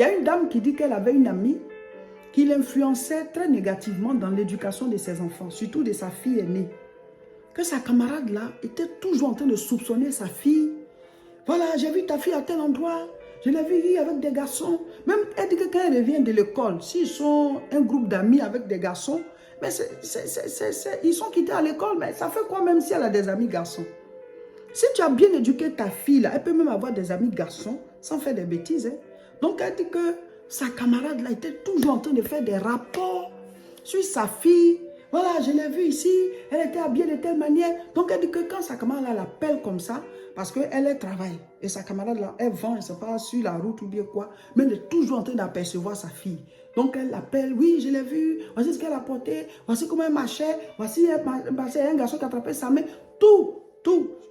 Il y a une dame qui dit qu'elle avait une amie qui l'influençait très négativement dans l'éducation de ses enfants, surtout de sa fille aînée. Que sa camarade là était toujours en train de soupçonner sa fille. Voilà, j'ai vu ta fille à tel endroit, je l'ai vue avec des garçons. Même elle dit que quand elle revient de l'école, s'ils sont un groupe d'amis avec des garçons, mais ils sont quittés à l'école, mais ça fait quoi même si elle a des amis garçons? Si tu as bien éduqué ta fille, là, elle peut même avoir des amis garçons sans faire des bêtises. Hein. Donc elle dit que sa camarade là était toujours en train de faire des rapports sur sa fille. Voilà, je l'ai vue ici, elle était habillée de telle manière. Donc elle dit que quand sa camarade là l'appelle comme ça, parce qu'elle travaille, et sa camarade là, elle vend, elle ne sait pas sur la route ou bien quoi, mais elle est toujours en train d'apercevoir sa fille. Donc elle l'appelle, oui, je l'ai vue, voici ce qu'elle a porté, voici comment elle marchait, voici un garçon qui a attrapé sa main, tout.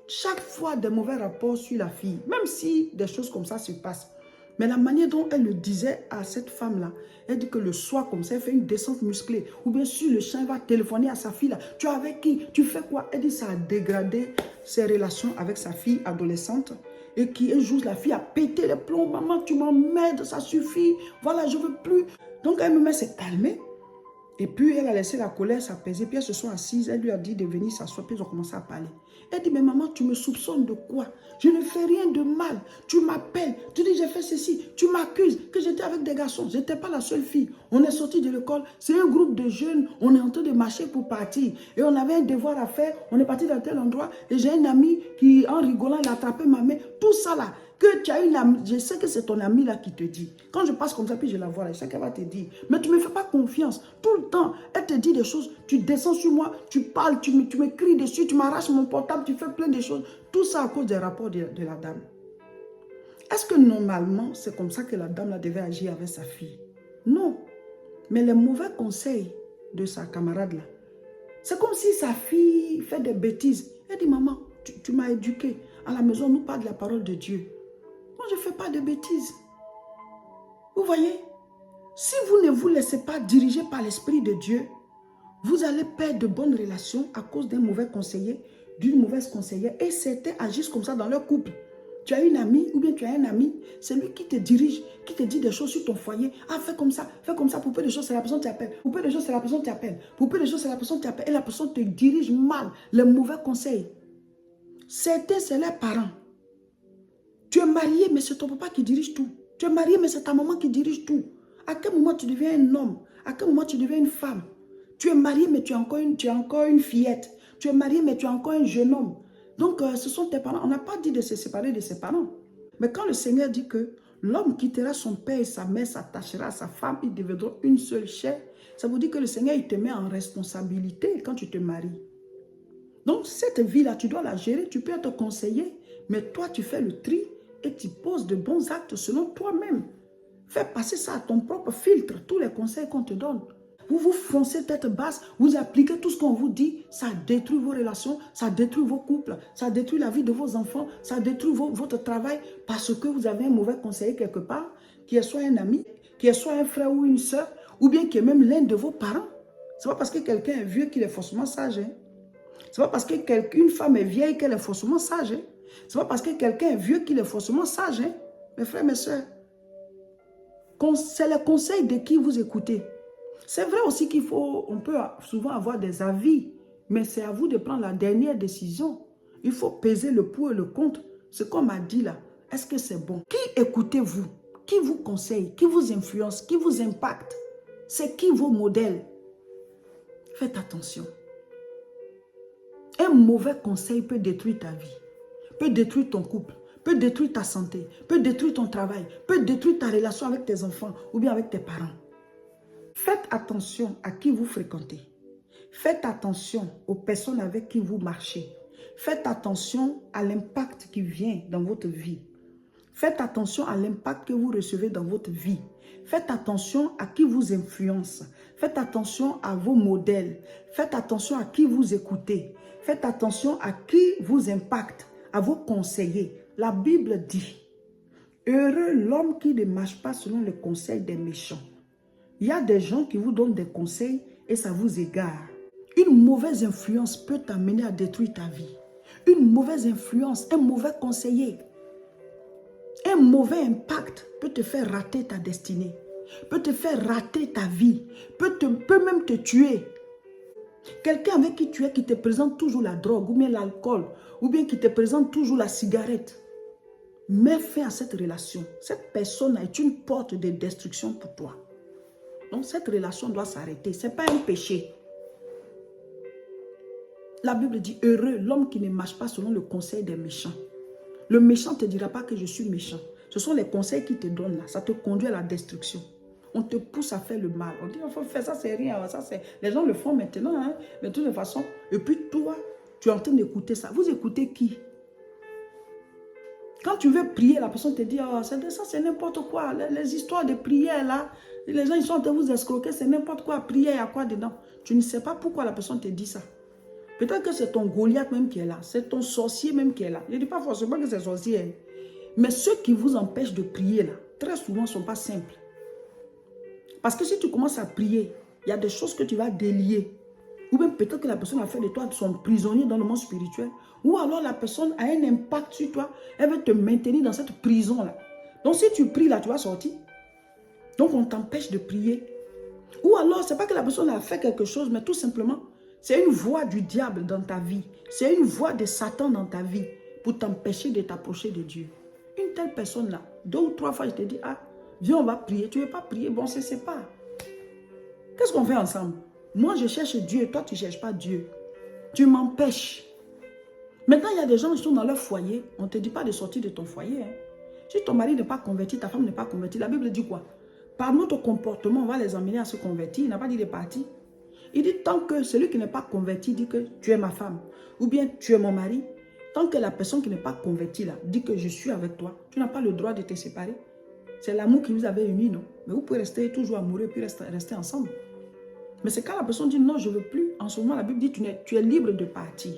Chaque fois des mauvais rapports sur la fille, même si des choses comme ça se passent. Mais la manière dont elle le disait à cette femme-là, elle dit que le soir comme ça, elle fait une descente musclée. Ou bien sur le champ, elle va téléphoner à sa fille là. Tu es avec qui? Tu fais quoi? Elle dit que ça a dégradé ses relations avec sa fille adolescente. Et qui un jour, la fille a pété les plombs. Maman, tu m'emmerdes, ça suffit. Voilà, je ne veux plus. Donc elle-même s'est calmée. Et puis, elle a laissé la colère s'apaiser. Puis, elles se sont assises. Elle lui a dit de venir s'asseoir. Puis, ils ont commencé à parler. Elle dit, mais maman, tu me soupçonnes de quoi? Je ne fais rien de mal. Tu m'appelles. Tu dis, j'ai fait ceci. Tu m'accuses que j'étais avec des garçons. Je n'étais pas la seule fille. On est sorti de l'école. C'est un groupe de jeunes. On est en train de marcher pour partir. Et on avait un devoir à faire. On est parti dans tel endroit. Et j'ai un ami qui, en rigolant, il a attrapé ma main. Tout ça là. Que tu as une amie, je sais que c'est ton amie là qui te dit. Quand je passe comme ça, puis je la vois là, je sais qu'elle va te dire. Mais tu ne me fais pas confiance. Tout le temps, elle te dit des choses. Tu descends sur moi, tu parles, tu me cries dessus, tu m'arraches mon portable, tu fais plein de choses. Tout ça à cause des rapports de la dame. Est-ce que normalement, c'est comme ça que la dame là devait agir avec sa fille? Non. Mais les mauvais conseils de sa camarade là, c'est comme si sa fille fait des bêtises. Elle dit, maman, tu m'as éduquée. À la maison, on nous parle de la parole de Dieu. Moi, je ne fais pas de bêtises. Vous voyez, si vous ne vous laissez pas diriger par l'Esprit de Dieu, vous allez perdre de bonnes relations à cause d'un mauvais conseiller, d'une mauvaise conseillère. Et certains agissent comme ça dans leur couple. Tu as une amie ou bien tu as un ami, c'est lui qui te dirige, qui te dit des choses sur ton foyer. Ah, fais comme ça, pour peu de choses, c'est la personne qui t'appelle. Pour peu de choses, c'est la personne qui t'appelle. Pour peu de choses, c'est la personne qui t'appelle. Et la personne te dirige mal, les mauvais conseils. Certains, c'est leurs parents. Tu es marié, mais c'est ton papa qui dirige tout. Tu es marié, mais c'est ta maman qui dirige tout. À quel moment tu deviens un homme? À quel moment tu deviens une femme? Tu es marié, mais tu es encore une fillette. Tu es marié, mais tu es encore un jeune homme. Donc, ce sont tes parents. On n'a pas dit de se séparer de ses parents. Mais quand le Seigneur dit que l'homme quittera son père et sa mère, s'attachera à sa femme, ils deviendront une seule chair, ça veut dire que le Seigneur, il te met en responsabilité quand tu te maries. Donc, cette vie-là, tu dois la gérer. Tu peux être conseiller, mais toi, tu fais le tri et tu poses de bons actes selon toi-même. Fais passer ça à ton propre filtre, tous les conseils qu'on te donne. Vous vous foncez tête basse, vous appliquez tout ce qu'on vous dit, ça détruit vos relations, ça détruit vos couples, ça détruit la vie de vos enfants, ça détruit votre travail parce que vous avez un mauvais conseiller quelque part, qui est soit un ami, qui est soit un frère ou une soeur, ou bien qui est même l'un de vos parents. Ce n'est pas parce que quelqu'un est vieux qu'il est forcément sage. Hein? Ce n'est pas parce qu'une femme est vieille qu'elle est forcément sage. Hein? Ce n'est pas parce que quelqu'un est vieux qu'il est forcément sage. Hein? Mes frères, mes soeurs, c'est le conseil de qui vous écoutez. C'est vrai aussi on peut souvent avoir des avis, mais c'est à vous de prendre la dernière décision. Il faut peser le pour et le contre. Ce qu'on m'a dit là, est-ce que c'est bon? Qui écoutez-vous? Qui vous conseille? Qui vous influence? Qui vous impacte? C'est qui vos modèles? Faites attention. Un mauvais conseil peut détruire ta vie, peut détruire ton couple, peut détruire ta santé, peut détruire ton travail, peut détruire ta relation avec tes enfants ou bien avec tes parents. Faites attention à qui vous fréquentez. Faites attention aux personnes avec qui vous marchez. Faites attention à l'impact qui vient dans votre vie. Faites attention à l'impact que vous recevez dans votre vie. Faites attention à qui vous influence. Faites attention à vos modèles. Faites attention à qui vous écoutez. Faites attention à qui vous impacte, à vos conseillers. La Bible dit, heureux l'homme qui ne marche pas selon les conseils des méchants. Il y a des gens qui vous donnent des conseils et ça vous égare. Une mauvaise influence peut t'amener à détruire ta vie. Une mauvaise influence, un mauvais conseiller. Un mauvais impact peut te faire rater ta destinée, peut te faire rater ta vie, peut même te tuer. Quelqu'un avec qui tu es, qui te présente toujours la drogue, ou bien l'alcool, ou bien qui te présente toujours la cigarette, mets fin à cette relation. Cette personne est une porte de destruction pour toi. Donc cette relation doit s'arrêter. Ce n'est pas un péché. La Bible dit, heureux l'homme qui ne marche pas selon le conseil des méchants. Le méchant ne te dira pas que je suis méchant. Ce sont les conseils qu'il te donne là. Ça te conduit à la destruction. On te pousse à faire le mal. On dit, il faut faire ça, c'est rien. Ça, les gens le font maintenant, hein, de toute façon. Et puis toi, tu es en train d'écouter ça. Vous écoutez qui? Quand tu veux prier, la personne te dit, oh, ça c'est n'importe quoi. Les histoires de prière là, les gens ils sont en train de vous escroquer, c'est n'importe quoi. Prière, il y a quoi dedans? Tu ne sais pas pourquoi la personne te dit ça. Peut-être que c'est ton Goliath même qui est là. C'est ton sorcier même qui est là. Je ne dis pas forcément que c'est sorcier. Hein. Mais ceux qui vous empêchent de prier là, très souvent ne sont pas simples. Parce que si tu commences à prier, il y a des choses que tu vas délier. Ou bien peut-être que la personne a fait de toi son prisonnier dans le monde spirituel. Ou alors la personne a un impact sur toi. Elle veut te maintenir dans cette prison-là. Donc si tu pries là, tu vas sortir. Donc on t'empêche de prier. Ou alors, ce n'est pas que la personne a fait quelque chose, mais tout simplement, c'est une voix du diable dans ta vie. C'est une voix de Satan dans ta vie pour t'empêcher de t'approcher de Dieu. Une telle personne-là, 2 ou 3 fois, je te dis, ah, viens, on va prier. Tu ne veux pas prier, bon, c'est pas. Qu'est-ce qu'on fait ensemble? Moi, je cherche Dieu, toi, tu ne cherches pas Dieu. Tu m'empêches. Maintenant, il y a des gens qui sont dans leur foyer. On ne te dit pas de sortir de ton foyer. Hein. Si ton mari n'est pas converti, ta femme n'est pas convertie, la Bible dit quoi? Par notre comportement, on va les emmener à se convertir. Il n'a pas dit de partir. Il dit tant que celui qui n'est pas converti dit que tu es ma femme, ou bien tu es mon mari, tant que la personne qui n'est pas convertie là dit que je suis avec toi, tu n'as pas le droit de te séparer. C'est l'amour qui vous avait unis, non? Mais vous pouvez rester toujours amoureux puis rester ensemble. Mais c'est quand la personne dit non, je ne veux plus. En ce moment, la Bible dit tu es libre de partir.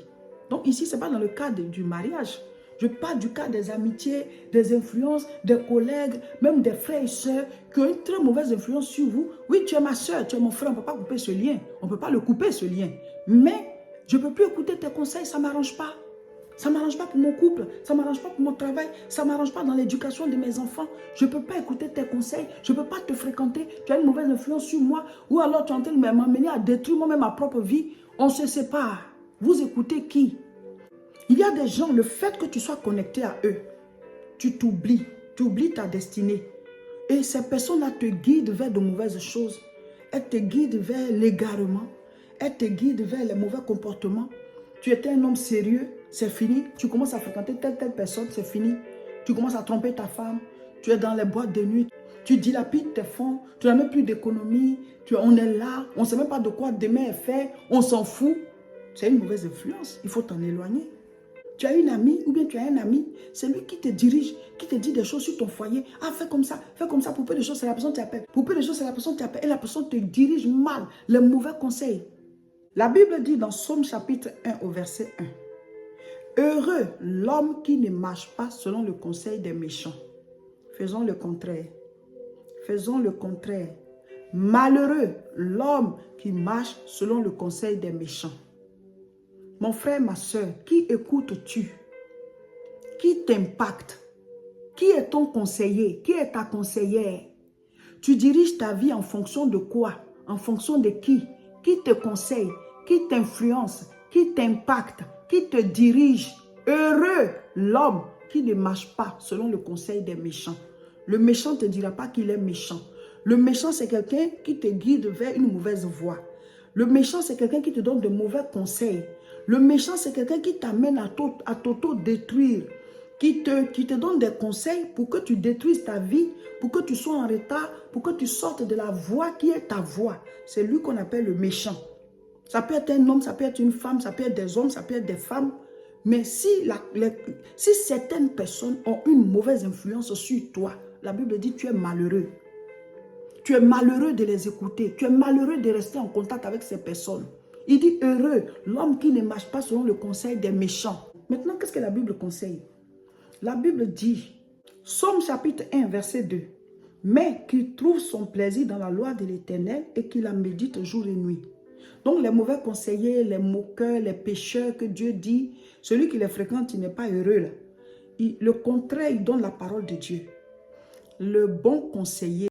Donc ici, ce n'est pas dans le cadre du mariage. Je parle du cas des amitiés, des influences, des collègues, même des frères et sœurs qui ont une très mauvaise influence sur vous. Oui, tu es ma soeur, tu es mon frère, on ne peut pas couper ce lien. On ne peut pas le couper, ce lien. Mais je ne peux plus écouter tes conseils, ça ne m'arrange pas. Ça ne m'arrange pas pour mon couple, ça ne m'arrange pas pour mon travail, ça ne m'arrange pas dans l'éducation de mes enfants. Je ne peux pas écouter tes conseils, je ne peux pas te fréquenter. Tu as une mauvaise influence sur moi. Ou alors tu es en train de m'amener à détruire moi-même ma propre vie. On se sépare. Vous écoutez qui? Il y a des gens, le fait que tu sois connecté à eux, tu t'oublies, tu oublies ta destinée. Et ces personnes-là te guident vers de mauvaises choses. Elles te guident vers l'égarement. Elles te guident vers les mauvais comportements. Tu étais un homme sérieux, c'est fini. Tu commences à fréquenter telle personne, c'est fini. Tu commences à tromper ta femme. Tu es dans les boîtes de nuit. Tu dilapides tes fonds. Tu n'as même plus d'économie. On est là. On ne sait même pas de quoi demain est fait. On s'en fout. C'est une mauvaise influence. Il faut t'en éloigner. Tu as une amie ou bien tu as un ami, c'est lui qui te dirige, qui te dit des choses sur ton foyer. Ah, fais comme ça, pour peu de choses, c'est la personne qui t'appelle. Pour peu de choses, c'est la personne qui t'appelle. Et la personne te dirige mal, les mauvais conseils. La Bible dit dans Psaume chapitre 1 au verset 1. Heureux l'homme qui ne marche pas selon le conseil des méchants. Faisons le contraire. Faisons le contraire. Malheureux l'homme qui marche selon le conseil des méchants. Mon frère, ma soeur, qui écoutes-tu? Qui t'impacte? Qui est ton conseiller? Qui est ta conseillère? Tu diriges ta vie en fonction de quoi? En fonction de qui? Qui te conseille? Qui t'influence? Qui t'impacte? Qui te dirige? Heureux l'homme qui ne marche pas selon le conseil des méchants. Le méchant ne te dira pas qu'il est méchant. Le méchant, c'est quelqu'un qui te guide vers une mauvaise voie. Le méchant, c'est quelqu'un qui te donne de mauvais conseils. Le méchant, c'est quelqu'un qui t'amène à t'auto-détruire, qui te donne des conseils pour que tu détruises ta vie, pour que tu sois en retard, pour que tu sortes de la voie qui est ta voie. C'est lui qu'on appelle le méchant. Ça peut être un homme, ça peut être une femme, ça peut être des hommes, ça peut être des femmes. Mais si certaines personnes ont une mauvaise influence sur toi, la Bible dit tu es malheureux. Tu es malheureux de les écouter. Tu es malheureux de rester en contact avec ces personnes. Il dit heureux l'homme qui ne marche pas selon le conseil des méchants. Maintenant, qu'est-ce que la Bible conseille? La Bible dit, Psaume chapitre 1, verset 2, mais qui trouve son plaisir dans la loi de l'Éternel et qui la médite jour et nuit. Donc les mauvais conseillers, les moqueurs, les pécheurs que Dieu dit, celui qui les fréquente, il n'est pas heureux là. Le contraire, il donne la parole de Dieu. Le bon conseiller